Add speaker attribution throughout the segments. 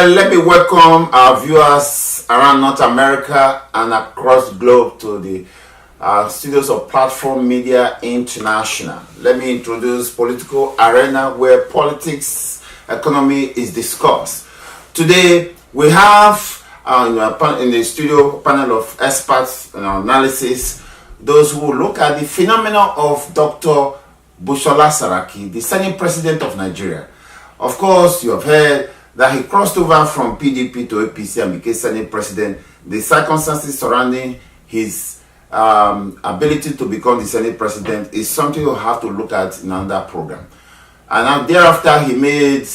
Speaker 1: Well, let me welcome our viewers around North America and across the globe to the studios of Platform Media International. Let me introduce Political Arena, where politics, economy is discussed. Today, we have in the studio a panel of experts and analysis, those who look at the phenomenon of Dr. Busola Saraki, the Senate President of Nigeria. Of course, you have heard that he crossed over from PDP to APC and became Senate President. The circumstances surrounding his ability to become the Senate President is something you have to look at in another program. And thereafter, he made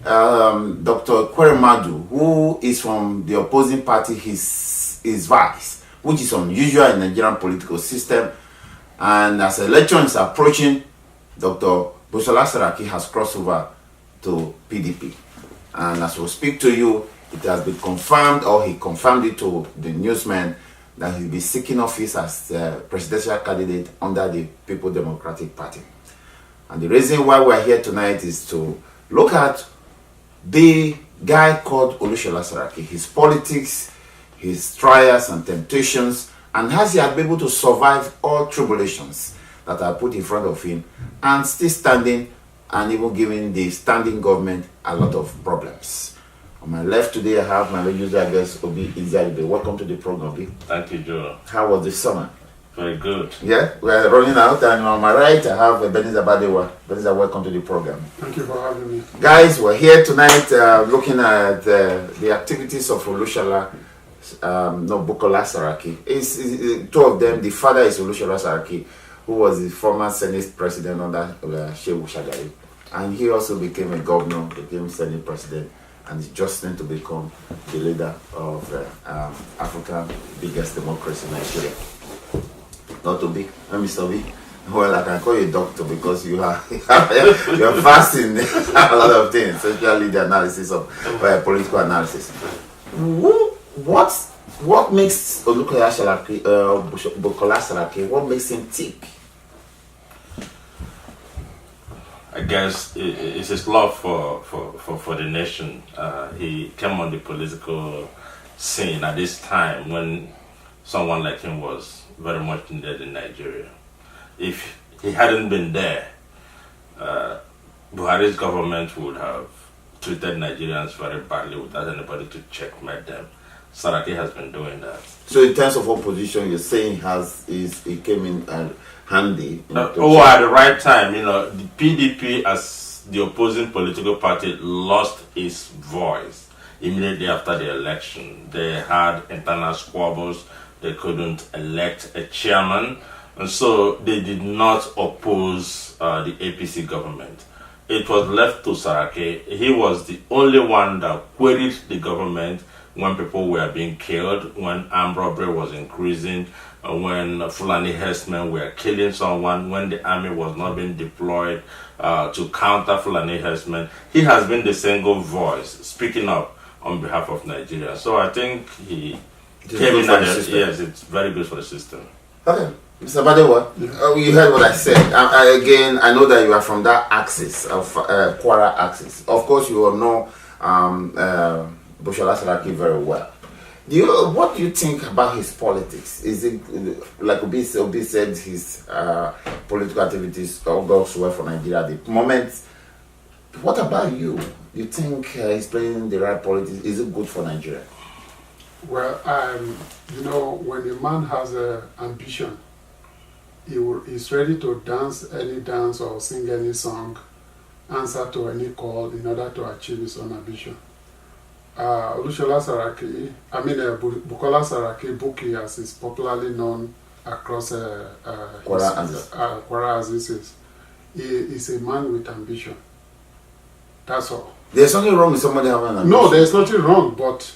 Speaker 1: Dr. Kweremadu, who is from the opposing party, his vice, which is unusual in the Nigerian political system. And as election is approaching, Dr. Busola Saraki has crossed over to PDP. And as we speak to you, it has been confirmed, or he confirmed it to the newsman, that he'll be seeking office as presidential candidate under the People Democratic Party. And the reason why we're here tonight is to look at the guy called Busola Saraki, his politics, his trials and temptations, and has he been able to survive all tribulations that are put in front of him and still standing and even giving the standing government a lot of problems. On my left today, I have my usual guest, Obi Iziabe. Welcome to the program, Obi.
Speaker 2: Thank you, Joe.
Speaker 1: How was the summer?
Speaker 2: Very good.
Speaker 1: Yeah, we're running out, and on my right, I have Beniza Badewa. Beniza, welcome to the program.
Speaker 3: Thank you for having me.
Speaker 1: Guys, we're here tonight looking at the activities of Busola Saraki. It's two of them. The father is Busola Saraki, who was the former Senate President under Shehu Shagari. And he also became a governor, became Senate President, and is just going to become the leader of Africa's biggest democracy, Nigeria. Not to be, Mr. B. Well, I can call you doctor because you are you're fasting a lot of things, especially the analysis of political analysis. What makes Busola Saraki, what makes him tick?
Speaker 2: I guess it's his love for the nation. He came on the political scene at this time when someone like him was very much needed in Nigeria. If he hadn't been there, Buhari's government would have treated Nigerians very badly without anybody to checkmate them. Saraki has been doing that.
Speaker 1: So in terms of opposition, you're saying he came in handy.
Speaker 2: At the right time, the PDP as the opposing political party lost its voice immediately after the election. They had internal squabbles. They couldn't elect a chairman, and so they did not oppose the APC government. It was left to Saraki. He was the only one that queried the government when people were being killed, when armed robbery was increasing, when Fulani herdsmen were killing someone, when the army was not being deployed to counter Fulani herdsmen. He has been the single voice speaking up on behalf of Nigeria. So I think he came in at the, yes, it's very good for the system. Okay.
Speaker 1: Mr. Badewa, you heard what I said. Again, I know that you are from that axis of Kwara axis. Of course, you all know Busola Saraki very well. What do you think about his politics? Is it, like Obi said, his political activities all goes well for Nigeria at the moment? What about you? You think he's playing the right politics? Is it good for Nigeria?
Speaker 3: Well, when a man has an ambition, he's ready to dance any dance or sing any song, answer to any call in order to achieve his own ambition. Busola Saraki, Bukola Saraki, Buki, as is popularly known across Kwara as this is, he is a man with ambition. That's all.
Speaker 1: There's nothing wrong with somebody having an ambition.
Speaker 3: No, there's nothing wrong, but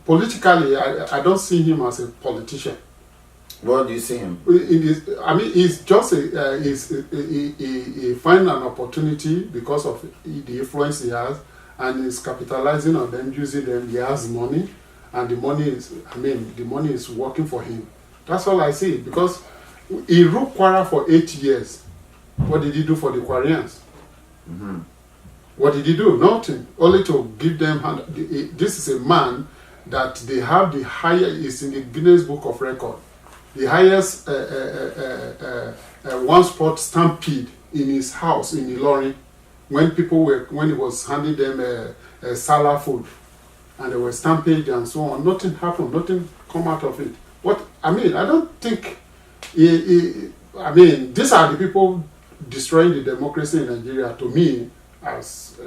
Speaker 3: politically, I don't see him as a politician.
Speaker 1: What do you see him?
Speaker 3: He's just he find an opportunity because of the influence he has, and he's capitalizing on them, using them. He has money, and the money is working for him. That's all I see, because he ruled Kwara for 8 years. What did he do for the Kwarians?
Speaker 1: Mm-hmm.
Speaker 3: What did he do? Nothing. Only to give them hand. This is a man that they have the highest, is in the Guinness Book of Record, the highest one spot stampede in his house in Ilorin, when he was handing them a Salah food, and they were stampede and so on. Nothing happened. Nothing come out of it. I don't think. These are the people destroying the democracy in Nigeria. To me, as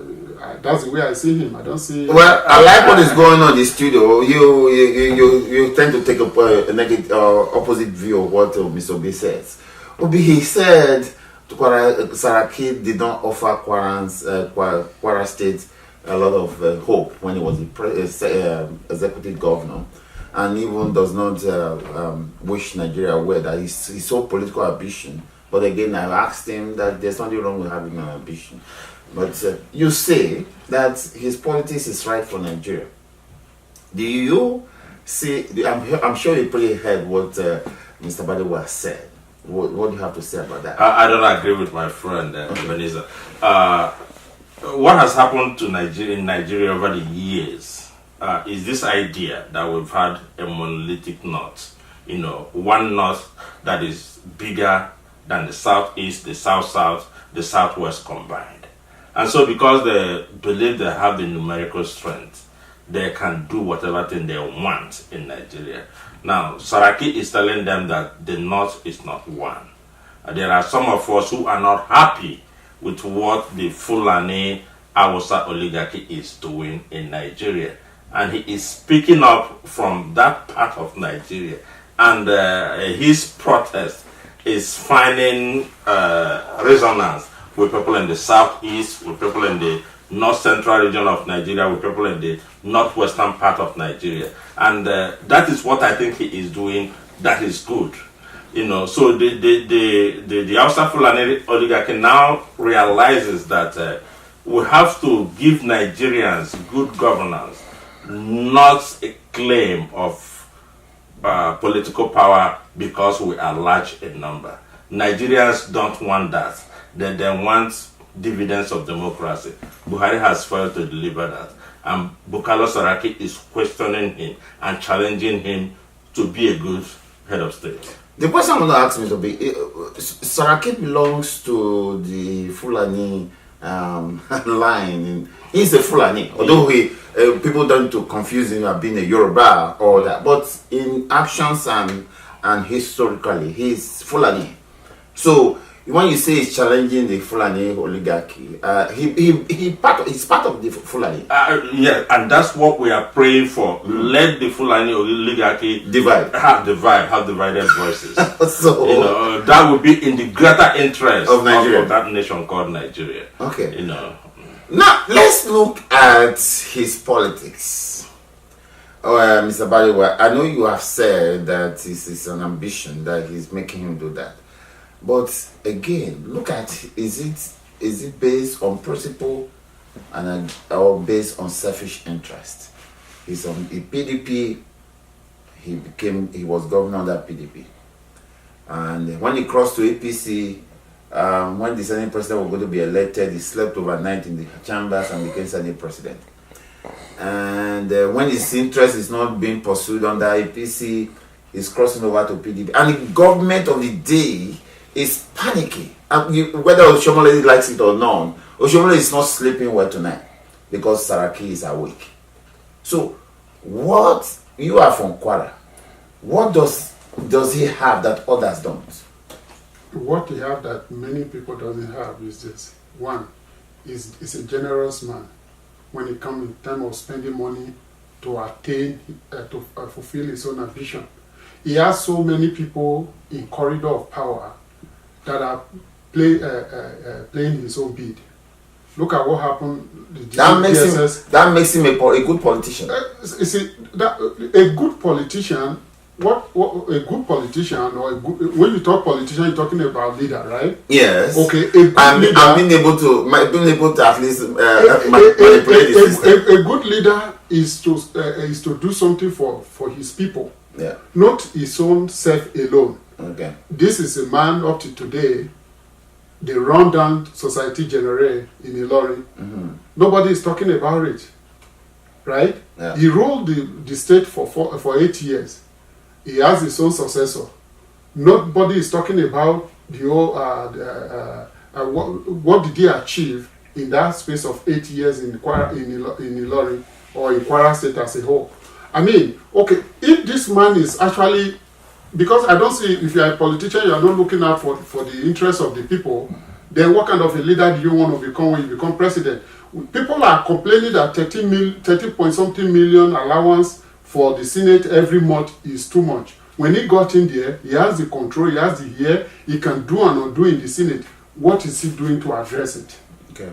Speaker 3: that's the way I see him. I don't see.
Speaker 1: Well, I like what is going on in the studio. You tend to take a negative, opposite view of what Mr. Obi says. Obi, he said Saraki did not offer Kwara State a lot of hope when he was the executive governor, and even does not wish Nigeria well that he saw political ambition. But again, I asked him that there's nothing wrong with having an ambition. But you say that his politics is right for Nigeria. Do you see? I'm sure you pretty heard what Mr. Badewa said. What do you have to say about that?
Speaker 2: I don't agree with my friend, Ebenezer. What has happened to Nigeria over the years is this idea that we've had a monolithic north. One north that is bigger than the southeast, the south-south, the southwest combined. And so because they believe they have the numerical strength, they can do whatever thing they want in Nigeria. Now, Saraki is telling them that the north is not one. There are some of us who are not happy with what the Fulani Hausa oligarchy is doing in Nigeria. And he is speaking up from that part of Nigeria. And his protest is finding resonance with people in the southeast, with people in the north central region of Nigeria, with people in the northwestern part of Nigeria. And that is what I think he is doing. That is good. So the Hausa Fulani oligarchy now realizes that we have to give Nigerians good governance, not a claim of political power because we are large in number. Nigerians don't want that. They want dividends of democracy. Buhari has failed to deliver that. And Bukola Saraki is questioning him and challenging him to be a good head of state.
Speaker 1: The question I'm going to ask Mr. B, Saraki belongs to the Fulani line. He's a Fulani, although people don't to confuse him as being a Yoruba or that. But in actions and historically, he's Fulani. So when you say he's challenging the Fulani oligarchy, he's part of the Fulani.
Speaker 2: Yeah, and that's what we are praying for. Let the Fulani oligarchy have divided voices.
Speaker 1: So
Speaker 2: that would be in the greater interest
Speaker 1: of Nigeria,
Speaker 2: of that nation called Nigeria.
Speaker 1: Okay. Now let's look at his politics. Mr. Badewa, I know you have said that it's an ambition that he's making him do that. But again, look at is it based on principle or based on selfish interest? He's on the PDP. He was governor under PDP, and when he crossed to APC, when the Senate president was going to be elected, he slept overnight in the chambers and became Senate president. And when his interest is not being pursued under APC, he's crossing over to PDP, and the government of the day is panicking. Whether Oshomole likes it or not, Oshomole is not sleeping well tonight because Saraki is awake. So, what you are from Kwara? What does he have that others don't?
Speaker 3: What he have that many people doesn't have is this: one, is a generous man. When it comes in time of spending money to attain, to fulfill his own ambition, he has so many people in corridor of power that are playing his own bid. Look at what happened.
Speaker 1: That makes him a good politician.
Speaker 3: A good politician. What a good politician or when you talk politician, you're talking about leader, right?
Speaker 1: Yes.
Speaker 3: Okay.
Speaker 1: I'm being able to at least manipulate the system.
Speaker 3: A good leader is to do something for his people.
Speaker 1: Yeah.
Speaker 3: Not his own self alone.
Speaker 1: Okay.
Speaker 3: This is a man up to today the rundown Society Generale in Ilorin. Nobody is talking about it, right?
Speaker 1: Yeah.
Speaker 3: He ruled the state for 8 years. He has his own successor. Nobody is talking about the whole, what did he achieve in that space of 8 years in Ilorin or in Kwara State as a whole. I mean, okay, if this man is actually, because I don't see, if you are a politician, you are not looking out for the interests of the people, then what kind of a leader do you want to become when you become president? People are complaining that 30 point something million allowance for the Senate every month is too much. When he got in there, he has the control, he has the ear, he can do and undo in the Senate. What is he doing to address it?
Speaker 1: Okay.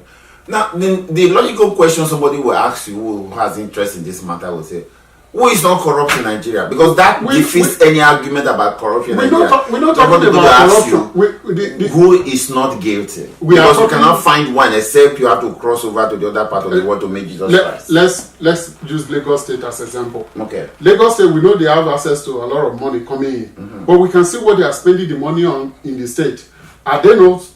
Speaker 1: Now, the logical question somebody will ask you who has interest in this matter will say, who is not corrupt in Nigeria? Because that defeats any argument about corruption in Nigeria.
Speaker 3: We're not talking about corruption.
Speaker 1: Who is not guilty? Because you cannot find one except you have to cross over to the other part of the world to make Jesus Christ.
Speaker 3: Let's use Lagos State as an example.
Speaker 1: Okay.
Speaker 3: Lagos State, we know they have access to a lot of money coming in. But we can see what they are spending the money on in the state. Are they not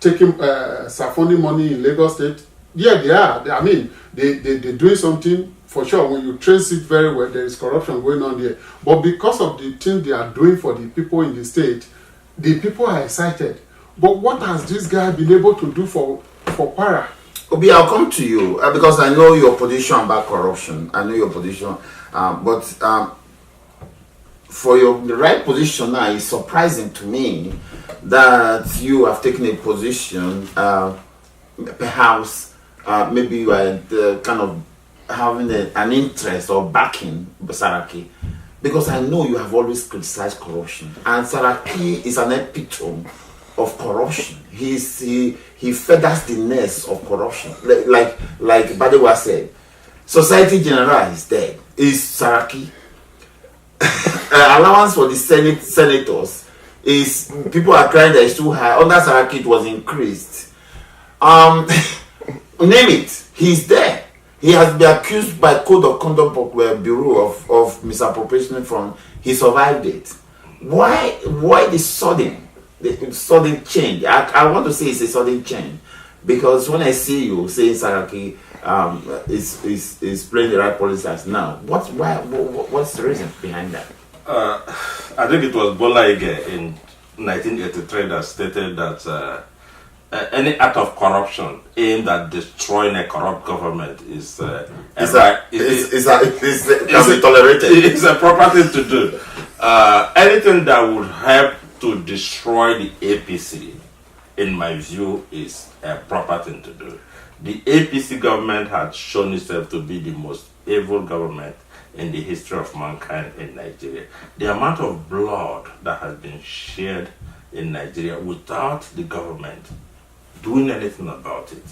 Speaker 3: taking saffroning money in Lagos State? Yeah, they are. I mean, they're doing something. For sure, when you trace it very well, there is corruption going on there. But because of the things they are doing for the people in the state, the people are excited. But what has this guy been able to do for Kwara?
Speaker 1: Obi, I'll come to you because I know your position about corruption. I know your position. But for the right position now, it's surprising to me that you have taken a position, perhaps maybe you are kind of having an interest or backing Saraki, because I know you have always criticized corruption, and Saraki is an epitome of corruption. He feathers the nest of corruption, like Badewa said. Society Generale is dead. Is Saraki. Allowance for the senators is, people are crying that it's too high. Under Saraki it was increased. Name it, he's there. He has been accused by Code of Conduct Bureau of misappropriation from. He survived it. Why the sudden change? I want to say it's a sudden change, because when I see you saying Saraki is playing the right politics now, what's the reason behind that?
Speaker 2: I think it was Bola Ige in 1983 that stated that any act of corruption aimed at destroying a corrupt government can be tolerated. It's a proper thing to do. Anything that would help to destroy the APC, in my view, is a proper thing to do. The APC government had shown itself to be the most evil government in the history of mankind in Nigeria. The amount of blood that has been shed in Nigeria without the government doing anything about it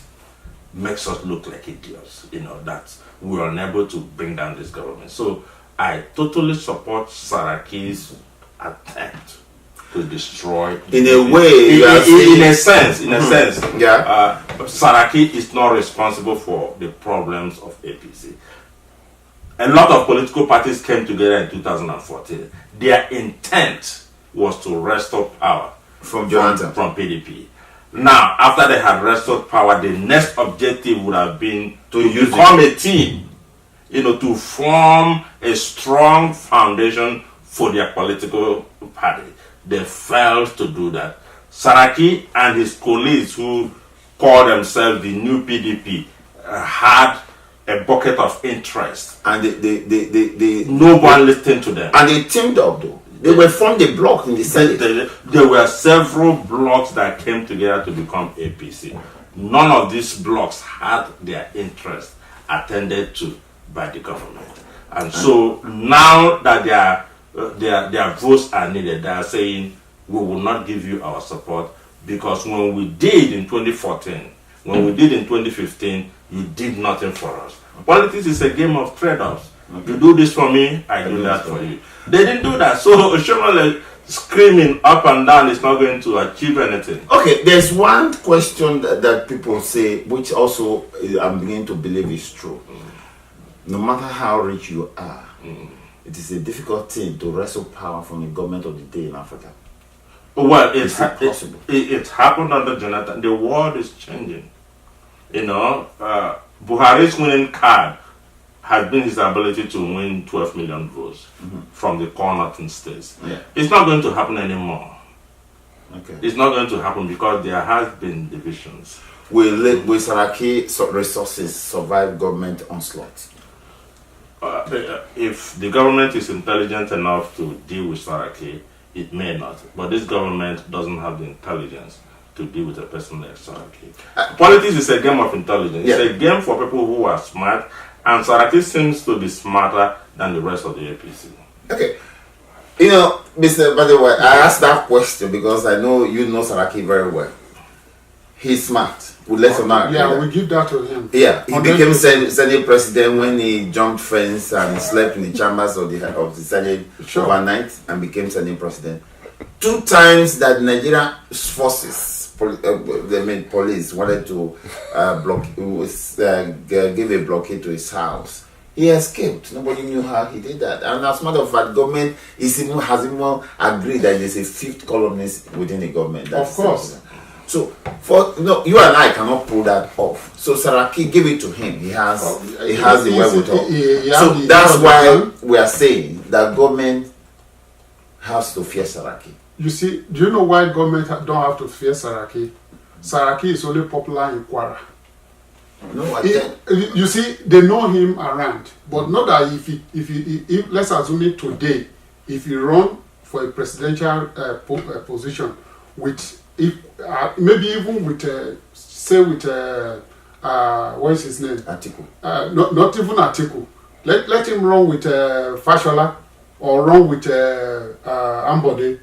Speaker 2: makes us look like idiots, that we are unable to bring down this government. So I totally support Saraki's attempt to destroy.
Speaker 1: In a way,
Speaker 2: in a sense,
Speaker 1: yeah.
Speaker 2: Saraki is not responsible for the problems of APC. A lot of political parties came together in 2014. Their intent was to restore power
Speaker 1: from
Speaker 2: PDP. Now, after they had restored power, the next objective would have been to become a team, to form a strong foundation for their political party. They failed to do that. Saraki and his colleagues, who call themselves the new PDP, had a bucket of interest,
Speaker 1: and
Speaker 2: no one listened to them.
Speaker 1: And they teamed up, though. They were formed a bloc in the Senate.
Speaker 2: There were several blocks that came together to become APC. None of these blocks had their interest attended to by the government. And so now that their votes are needed, they are saying, we will not give you our support, because when we did in 2014, when we did in 2015, you did nothing for us. Politics is a game of trade-offs. You do this for me, I do that for you. They didn't do that. So Oshomole screaming up and down is not going to achieve anything.
Speaker 1: Okay, there's one question that people say, which also I'm beginning to believe is true. No matter how rich you are, it is a difficult thing to wrestle power from the government of the day in Africa.
Speaker 2: Well,
Speaker 1: Is it possible?
Speaker 2: it happened under Jonathan. The world is changing. Buhari's winning card has been his ability to win 12 million votes from the core northern states.
Speaker 1: Yeah.
Speaker 2: It's not going to happen anymore.
Speaker 1: Okay.
Speaker 2: It's not going to happen because there has been divisions.
Speaker 1: Will Saraki resources survive government onslaught?
Speaker 2: If the government is intelligent enough to deal with Saraki, it may not. But this government doesn't have the intelligence to deal with a person like Saraki. Politics is a game of intelligence.
Speaker 1: Yeah.
Speaker 2: It's a game for people who are smart, and Saraki seems to be smarter than the rest of the APC.
Speaker 1: Okay. Mr. By the way, I asked that question because I know you know Saraki very well. He's smart. We'll let him know.
Speaker 3: Yeah, we give that to him.
Speaker 1: Yeah, he became Senate president when he jumped fence and slept in the chambers of the Senate overnight and became Senate president. 2 times that Nigerian forces, police, wanted to give a blockade to his house. He escaped. Nobody knew how he did that. And as a matter of fact, government has even agreed that there's a 5th columnist within the government.
Speaker 3: Of course.
Speaker 1: So, you and I cannot pull that off. So Saraki, give it to him. He has the wherewithal. So that's why we are saying that government has to fear Saraki.
Speaker 3: You see, do you know why government don't have to fear Saraki? Saraki is only popular in Kwara.
Speaker 1: No, I can't.
Speaker 3: You see, they know him around, but not that if let's assume it today, if you run for a presidential position with maybe even with what is his name?
Speaker 1: Atiku.
Speaker 3: Not even Atiku. Let him run with Fashola or run with Ambode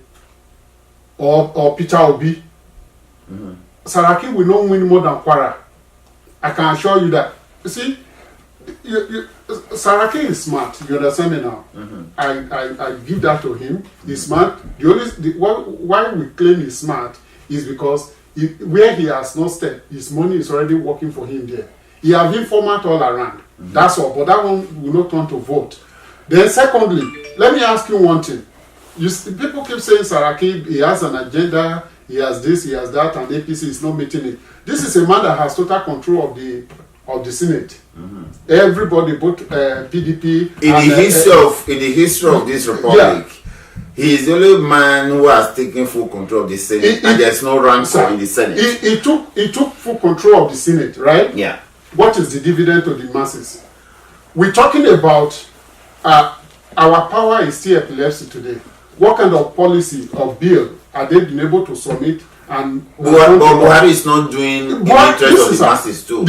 Speaker 3: or Peter Obi. Saraki will not win more than Kwara. I can assure you that. You see, Saraki is smart. You understand me now? I give that to him. He's smart. Why we claim he's smart is because where he has not stepped, his money is already working for him there. He has informat all around. That's all. But that one will not turn to vote. Then secondly, let me ask you one thing. People keep saying Saraki, he has an agenda, he has this, he has that, and APC is not meeting it. This is a man that has total control of the Senate. Everybody, both PDP.
Speaker 1: In the history of this republic, he is the only man who has taken full control of the Senate, and there's no rancor in the Senate.
Speaker 3: He took full control of the Senate, right?
Speaker 1: Yeah.
Speaker 3: What is the dividend to the masses? We're talking about our power is still epilepsy today. What kind of policy or bill are they been able to submit? And
Speaker 1: Buhari is not doing in the interest of the masses too.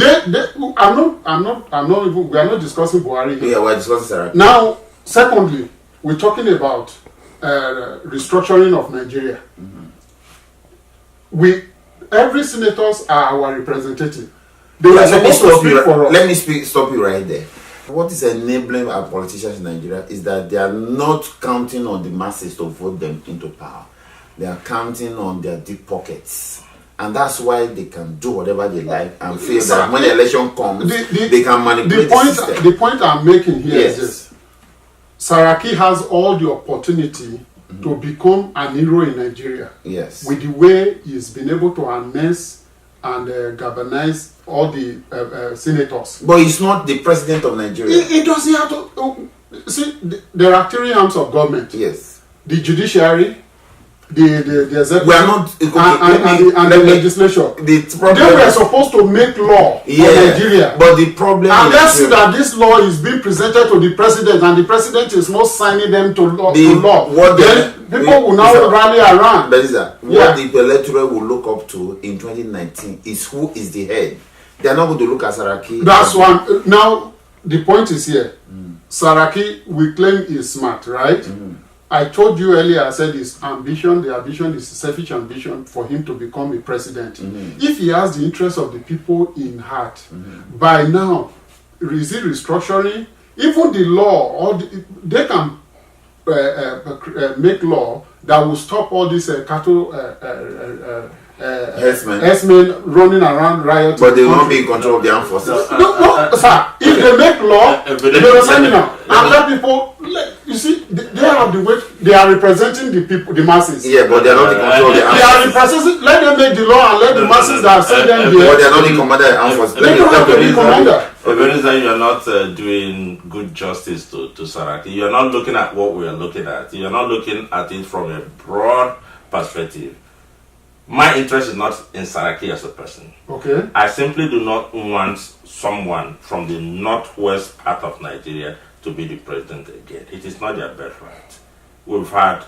Speaker 3: I'm not even. We are not discussing Buhari here.
Speaker 1: Yeah, we're discussing Saraki.
Speaker 3: Now, secondly, we're talking about restructuring of Nigeria. Every senators are our representative. They are supposed to speak for us.
Speaker 1: Let me stop you right there. What is enabling our politicians in Nigeria is that they are not counting on the masses to vote them into power. They are counting on their deep pockets. And that's why they can do whatever they like and feel that when the election comes, they can manipulate the system.
Speaker 3: The point I'm making here is this. Saraki has all the opportunity to become an hero in Nigeria.
Speaker 1: Yes.
Speaker 3: With the way he's been able to harness and galvanize all the senators.
Speaker 1: But he's not the president of Nigeria.
Speaker 3: He doesn't have to. See, there are 3 arms of government.
Speaker 1: Yes.
Speaker 3: The judiciary, the executive,
Speaker 1: we are not,
Speaker 3: and the legislature. They were supposed to make law for Nigeria.
Speaker 1: But the problem
Speaker 3: and let's see that this law is being presented to the president, and the president is not signing them to law. Then people will now rally around.
Speaker 1: What the electorate will look up to in 2019 is who is the head. They are not going to look at Saraki.
Speaker 3: That's one. Now the point is here. Saraki, we claim is smart, right? I told you earlier, I said his ambition, the ambition is selfish ambition for him to become a president. If he has the interest of the people in heart, by now, is it restructuring? Even the law, they can make law that will stop all these cattle herdsmen running around rioting.
Speaker 1: But they will not be in control of the armed forces.
Speaker 3: No, sir. If they make law, they will sign it now. And let people, you see, they have the the way they are representing the people, the masses.
Speaker 1: Yeah, but they are not the control of the
Speaker 3: They are representing. Let them make the law and let the masses that have sent them
Speaker 1: But
Speaker 3: here.
Speaker 1: they are not the commander of the armed forces.
Speaker 3: They don't have to be commander.
Speaker 2: Ebenezer, you are not doing good justice to Saraki. You are not looking at what we are looking at. You are not looking at it from a broad perspective. My interest is not in Saraki as a person.
Speaker 3: Okay.
Speaker 2: I simply do not want someone from the northwest part of Nigeria to be the president again. It is not their birthright. We've had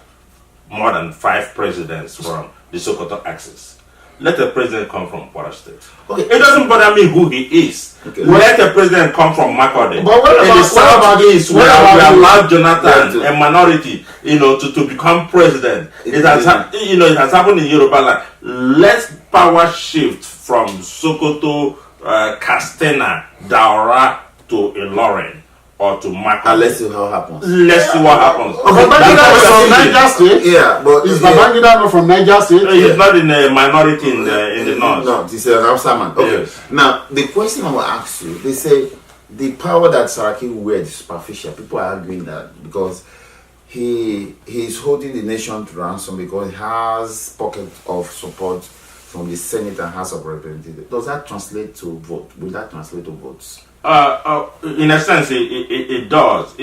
Speaker 2: more than 5 presidents from the Sokoto axis. Let a president come from Kwara State.
Speaker 1: Okay.
Speaker 2: It doesn't bother me who he is.
Speaker 1: Okay.
Speaker 2: Let a president come from Makurdi.
Speaker 3: But what
Speaker 2: In
Speaker 3: about-
Speaker 2: the southeast, where we allowed Jonathan,
Speaker 1: Yeah,
Speaker 2: a minority, to become president. It has happened in Yoruba land. Let power shift from Sokoto, Castena, Daura to Ilorin or to Makurdi.
Speaker 1: And let's see how it happens.
Speaker 2: Let's see what happens.
Speaker 3: Babangida is from Niger State.
Speaker 1: Yeah, but
Speaker 3: Is Babangida not from Niger State?
Speaker 2: He's not in a minority in the north.
Speaker 1: No, this is an outside man. Okay.
Speaker 2: Yes.
Speaker 1: Now, the question I will ask you, they say the power that Saraki wears is superficial. People are arguing that because he is holding the nation to ransom because he has pocket of support from the Senate and House of Representatives. Does that translate to vote? Will that translate to votes?
Speaker 2: In a sense, it does.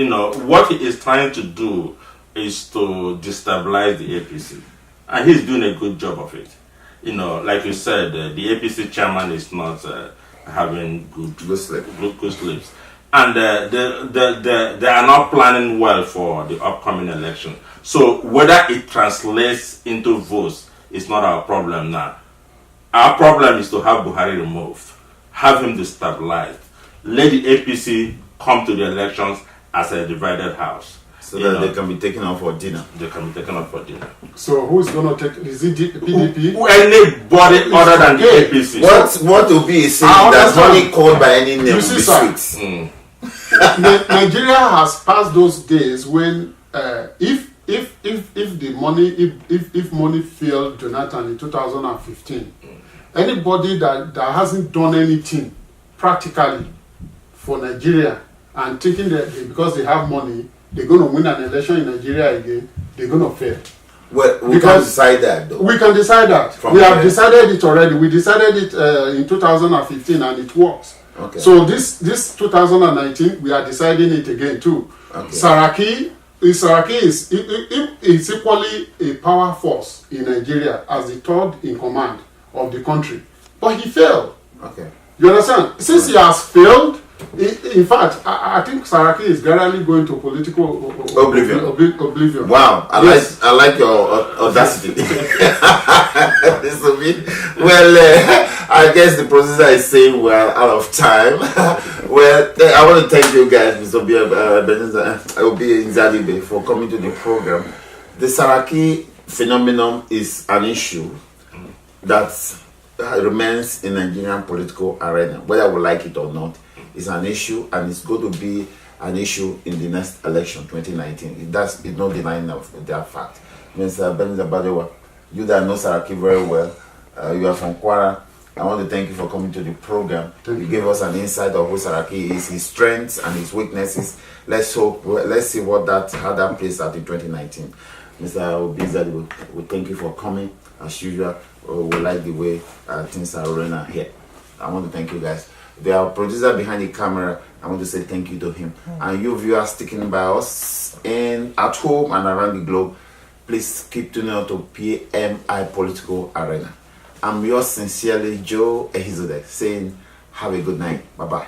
Speaker 2: What he is trying to do is to destabilize the APC, and he's doing a good job of it. Like you said, the APC chairman is not having good sleeps, and they are not planning well for the upcoming election. So whether it translates into votes is not our problem now. Our problem is to have Buhari removed, have him destabilized, let the APC come to the elections as a divided house.
Speaker 1: So that they can be taken out for dinner.
Speaker 2: They can be taken out for dinner.
Speaker 3: So who's going to take? Is it PDP?
Speaker 2: Anybody other than the APC.
Speaker 1: What will be a saying that's not called by any name will be sweet.
Speaker 3: Nigeria has passed those days when if the money if money failed Jonathan in 2015, anybody that hasn't done anything practically for Nigeria and thinking that because they have money they're going to win an election in Nigeria again, they're going to fail.
Speaker 1: Well, we can decide that though.
Speaker 3: We can decide that. We have decided it already. We decided it in 2015 and it works.
Speaker 1: Okay.
Speaker 3: So this 2019 we are deciding it again too.
Speaker 1: Okay.
Speaker 3: Saraki is equally a power force in Nigeria as the third in command of the country, but he failed.
Speaker 1: Okay.
Speaker 3: You understand? Since he has failed, in fact, I think Saraki is gradually going to political oblivion.
Speaker 1: Wow, I like your audacity. This will be, I guess the producer is saying we're out of time. Well, I want to thank you guys, Mr. Obi Nzadibe, for coming to the program. The Saraki phenomenon is an issue that remains in Nigerian political arena, whether we like it or not. It's an issue, and it's going to be an issue in the next election, 2019. It's no denying of that fact. Mr. Benjamin Badewa, you that know Saraki very well, you are from Kwara. I want to thank you for coming to the program. You gave us an insight of who Saraki is, his strengths and his weaknesses. Let's see how that plays out in 2019. Mr. Obizadi, we thank you for coming. As usual, we like the way things are running here. I want to thank you guys. The producer behind the camera, I want to say thank you to him. And you viewers sticking by us at home and around the globe, please keep tuning out to PMI Political Arena. I'm yours sincerely, Joe Ehizode, saying have a good night. Bye-bye.